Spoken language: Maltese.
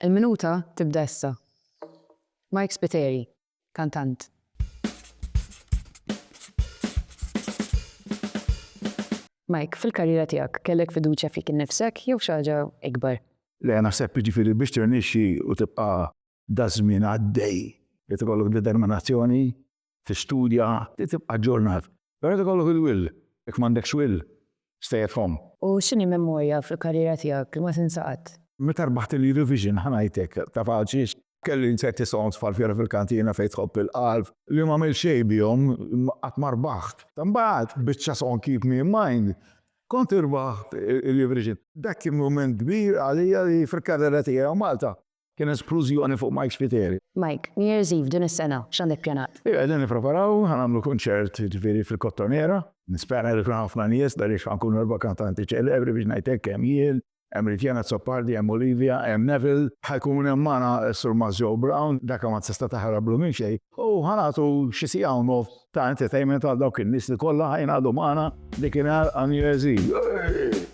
Il-minuta tibda issa. Spiteri, kantant. Mike, fil-karriera tiegħek kellek fiduċja fik innifsek jew xi ħaġa ikbar? Le naħseb jiġifieri biex tirnexxi u tibqa' da żmien għaddej. Li tikollok determinazzjoni, tistudja, tibqa' ġurnat. Però tikollok il-will, jekk m'għandekx will, stay at home. U x'inhi memorja fil-karriera tiegħek li ma tinsaqat? Meta rbaħt il-Eurovision ħanajtek ta' faċix, kelli insetti songs fal-fjera fil-kantina fejn tħobb il-qalb li ma għamil xejn bihom qatt ma rbaħt. Imbagħad biċċa song Keep Me in Mind, kont irbaħt il-Eurovision. Dak kien mument kbir għalija li fil-karriera tiegħi Malta. Kien esplużjoni fuq Spiteri. Mike, New Year's Eve din is-sena, x'għandek pjanat? Qegħdin nippreparaw, ħanagħmlu kunċert ġifieri fil-Kottonera. Nispera li jkun ħafna nies għaliex ħankun 4 kantanti ċelebri biex ngħidlek hemm jien, hemm Ritjana Zoppardi, hemm Olivia, hemm Neville, ħajkun hemm magħna Sur Joe Brown, dak ma tista' taħrablu minn xejn. U ħanagħtu xi siegħa u nof ta' entertainment għal dawk in-nies li kollha ħajngħadu magħna dik New Year's Eve.